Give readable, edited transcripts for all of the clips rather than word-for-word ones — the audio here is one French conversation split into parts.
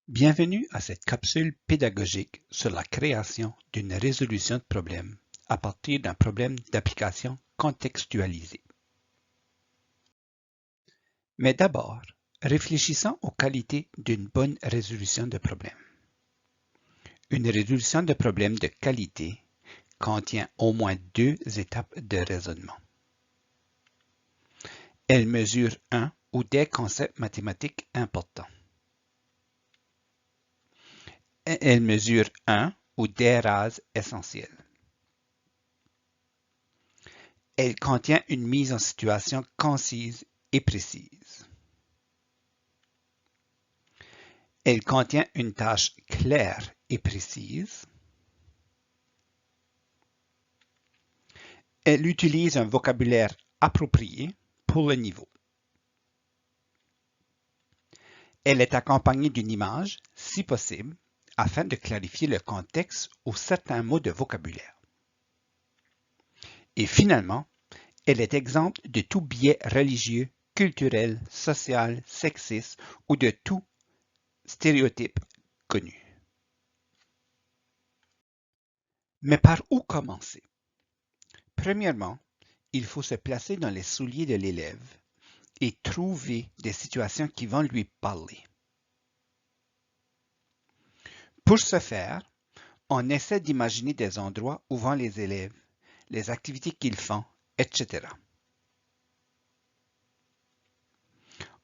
Bienvenue à cette capsule pédagogique sur la création d'une résolution de problème à partir d'un problème d'application contextualisé. Mais d'abord, réfléchissons aux qualités d'une bonne résolution de problème. Une résolution de problème de qualité contient au moins deux étapes de raisonnement. Elle mesure un ou des concepts mathématiques importants. Elle mesure un ou des rases essentielles. Elle contient une mise en situation concise et précise. Elle contient une tâche claire et précise. Elle utilise un vocabulaire approprié pour le niveau. Elle est accompagnée d'une image, si possible, afin de clarifier le contexte ou certains mots de vocabulaire. Et finalement, elle est exempte de tout biais religieux, culturel, social, sexiste ou de tout stéréotype connu. Mais par où commencer? Premièrement, il faut se placer dans les souliers de l'élève et trouver des situations qui vont lui parler. Pour ce faire, on essaie d'imaginer des endroits où vont les élèves, les activités qu'ils font, etc.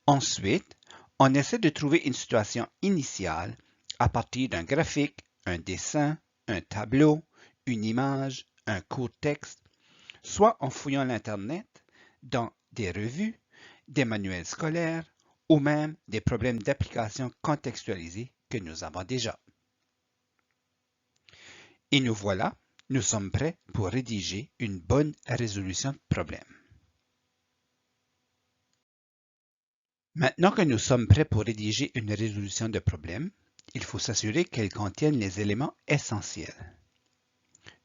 Ensuite, on essaie de trouver une situation initiale à partir d'un graphique, un dessin, un tableau, une image, un court texte, soit en fouillant l'Internet, dans des revues, des manuels scolaires ou même des problèmes d'application contextualisés que nous avons déjà. Et nous voilà, nous sommes prêts pour rédiger une bonne résolution de problème. Maintenant que nous sommes prêts pour rédiger une résolution de problème, il faut s'assurer qu'elle contienne les éléments essentiels.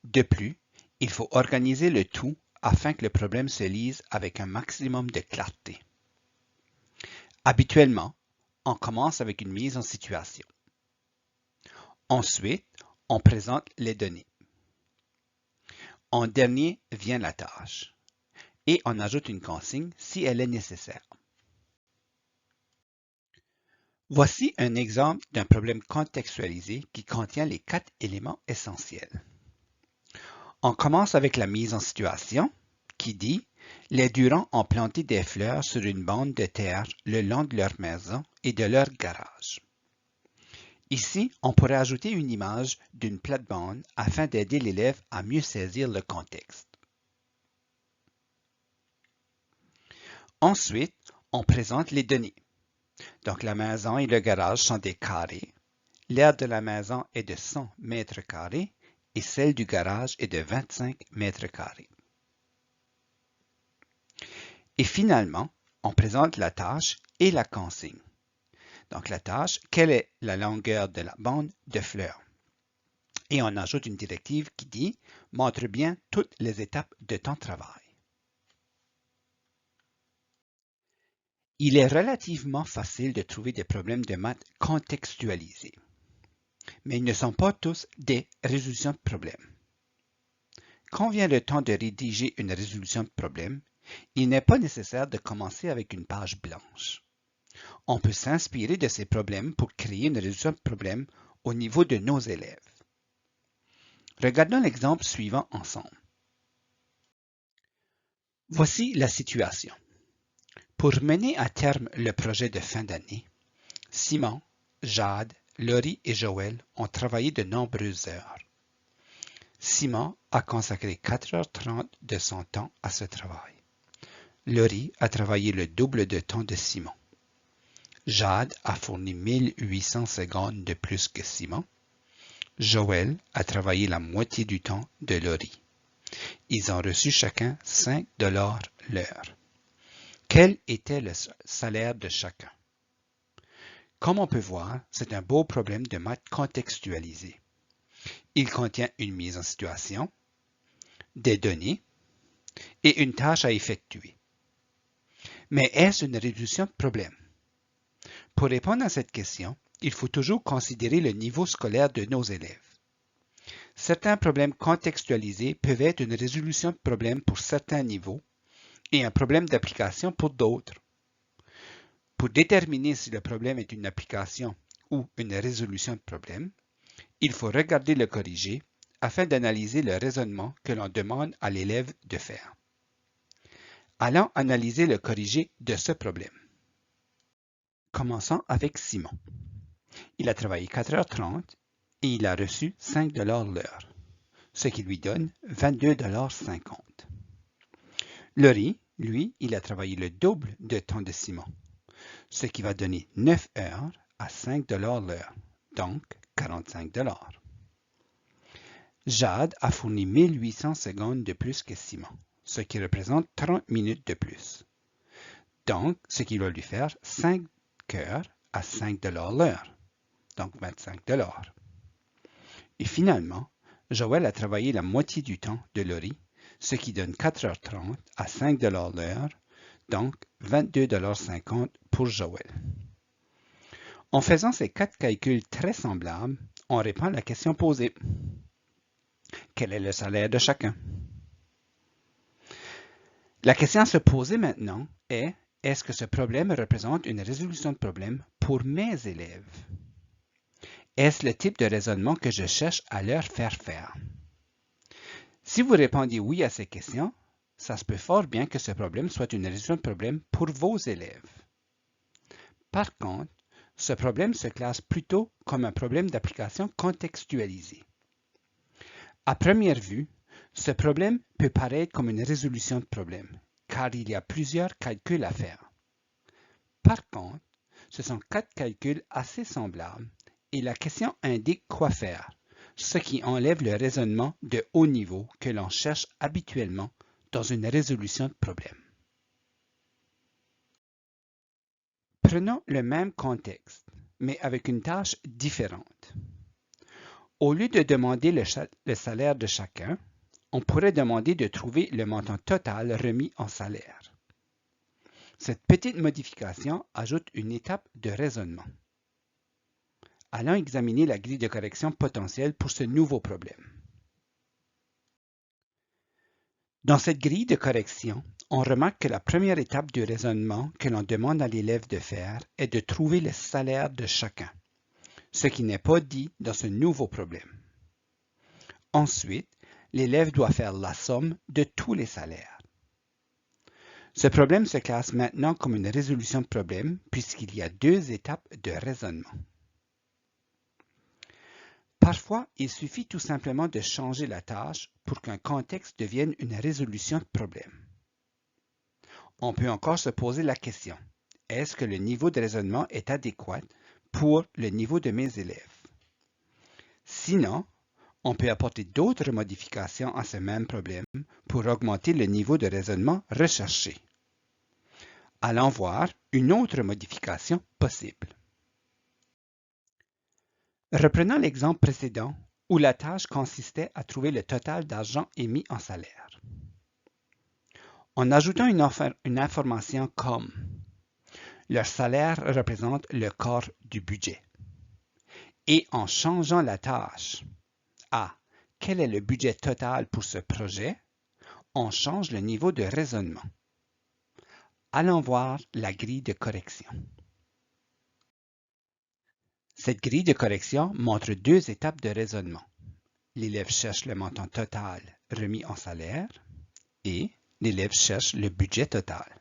De plus, il faut organiser le tout afin que le problème se lise avec un maximum de clarté. Habituellement, on commence avec une mise en situation. Ensuite, on présente les données. En dernier vient la tâche et on ajoute une consigne si elle est nécessaire. Voici un exemple d'un problème contextualisé qui contient les 4 éléments essentiels. On commence avec la mise en situation qui dit « Les Durand ont planté des fleurs sur une bande de terre le long de leur maison et de leur garage. » Ici, on pourrait ajouter une image d'une plate-bande afin d'aider l'élève à mieux saisir le contexte. Ensuite, on présente les données. Donc, la maison et le garage sont des carrés. L'aire de la maison est de 100 mètres carrés et celle du garage est de 25 mètres carrés. Et finalement, on présente la tâche et la consigne. Donc, la tâche, quelle est la longueur de la bande de fleurs? Et on ajoute une directive qui dit « Montre bien toutes les étapes de ton travail ». Il est relativement facile de trouver des problèmes de maths contextualisés, mais ils ne sont pas tous des résolutions de problèmes. Quand vient le temps de rédiger une résolution de problème, il n'est pas nécessaire de commencer avec une page blanche. On peut s'inspirer de ces problèmes pour créer une résolution de problème au niveau de nos élèves. Regardons l'exemple suivant ensemble. Voici la situation. Pour mener à terme le projet de fin d'année, Simon, Jade, Laurie et Joël ont travaillé de nombreuses heures. Simon a consacré 4h30 de son temps à ce travail. Laurie a travaillé le double de temps de Simon. Jade a fourni 1800 secondes de plus que Simon. Joël a travaillé la moitié du temps de Laurie. Ils ont reçu chacun 5 $ l'heure. Quel était le salaire de chacun? Comme on peut voir, c'est un beau problème de maths contextualisé. Il contient une mise en situation, des données et une tâche à effectuer. Mais est-ce une résolution de problème? Pour répondre à cette question, il faut toujours considérer le niveau scolaire de nos élèves. Certains problèmes contextualisés peuvent être une résolution de problème pour certains niveaux et un problème d'application pour d'autres. Pour déterminer si le problème est une application ou une résolution de problème, il faut regarder le corrigé afin d'analyser le raisonnement que l'on demande à l'élève de faire. Allons analyser le corrigé de ce problème. Commençons avec Simon. Il a travaillé 4h30 et il a reçu 5 $ l'heure, ce qui lui donne 22,50 $. Laurie, lui, il a travaillé le double de temps de Simon, ce qui va donner 9 heures à 5 $ l'heure, donc 45 $. Jade a fourni 1800 secondes de plus que Simon, ce qui représente 30 minutes de plus. Donc, ce qui va lui faire 5 heures à 5 $ l'heure, donc 25 $. Et finalement, Joël a travaillé la moitié du temps de Laurie, ce qui donne 4h30 à 5 $ l'heure, donc 22,50 $ pour Joël. En faisant ces 4 calculs très semblables, on répond à la question posée. Quel est le salaire de chacun? La question à se poser maintenant est, est-ce que ce problème représente une résolution de problème pour mes élèves? Est-ce le type de raisonnement que je cherche à leur faire? Si vous répondez oui à ces questions, ça se peut fort bien que ce problème soit une résolution de problème pour vos élèves. Par contre, ce problème se classe plutôt comme un problème d'application contextualisé. À première vue, ce problème peut paraître comme une résolution de problème, car il y a plusieurs calculs à faire. Par contre, ce sont 4 calculs assez semblables et la question indique quoi faire, ce qui enlève le raisonnement de haut niveau que l'on cherche habituellement dans une résolution de problème. Prenons le même contexte, mais avec une tâche différente. Au lieu de demander le salaire de chacun, on pourrait demander de trouver le montant total remis en salaire. Cette petite modification ajoute une étape de raisonnement. Allons examiner la grille de correction potentielle pour ce nouveau problème. Dans cette grille de correction, on remarque que la première étape du raisonnement que l'on demande à l'élève de faire est de trouver le salaire de chacun, ce qui n'est pas dit dans ce nouveau problème. Ensuite, l'élève doit faire la somme de tous les salaires. Ce problème se classe maintenant comme une résolution de problème puisqu'il y a 2 étapes de raisonnement. Parfois, il suffit tout simplement de changer la tâche pour qu'un contexte devienne une résolution de problème. On peut encore se poser la question, est-ce que le niveau de raisonnement est adéquat pour le niveau de mes élèves? Sinon, on peut apporter d'autres modifications à ce même problème pour augmenter le niveau de raisonnement recherché. Allons voir une autre modification possible. Reprenons l'exemple précédent où la tâche consistait à trouver le total d'argent émis en salaire. En ajoutant une information comme « leur salaire représente le quart du budget » et en changeant la tâche à « quel est le budget total pour ce projet », on change le niveau de raisonnement. Allons voir la grille de correction. Cette grille de correction montre 2 étapes de raisonnement. L'élève cherche le montant total remis en salaire et l'élève cherche le budget total.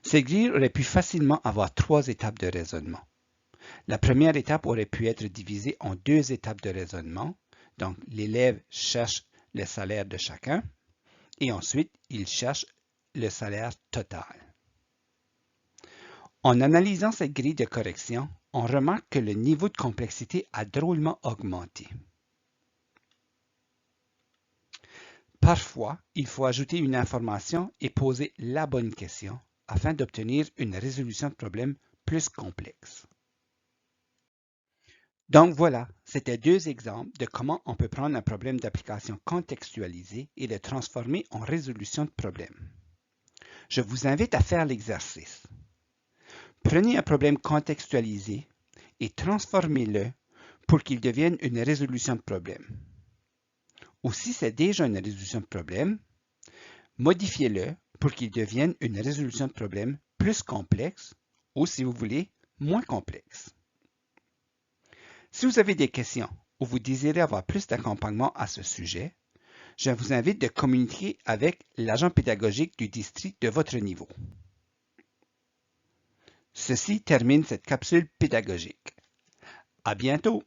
Cette grille aurait pu facilement avoir 3 étapes de raisonnement. La première étape aurait pu être divisée en 2 étapes de raisonnement. Donc, l'élève cherche le salaire de chacun et ensuite, il cherche le salaire total. En analysant cette grille de correction, on remarque que le niveau de complexité a drôlement augmenté. Parfois, il faut ajouter une information et poser la bonne question afin d'obtenir une résolution de problème plus complexe. Donc voilà, c'était 2 exemples de comment on peut prendre un problème d'application contextualisé et le transformer en résolution de problème. Je vous invite à faire l'exercice. Prenez un problème contextualisé et transformez-le pour qu'il devienne une résolution de problème. Ou si c'est déjà une résolution de problème, modifiez-le pour qu'il devienne une résolution de problème plus complexe ou, si vous voulez, moins complexe. Si vous avez des questions ou vous désirez avoir plus d'accompagnement à ce sujet, je vous invite de communiquer avec l'agent pédagogique du district de votre niveau. Ceci termine cette capsule pédagogique. À bientôt!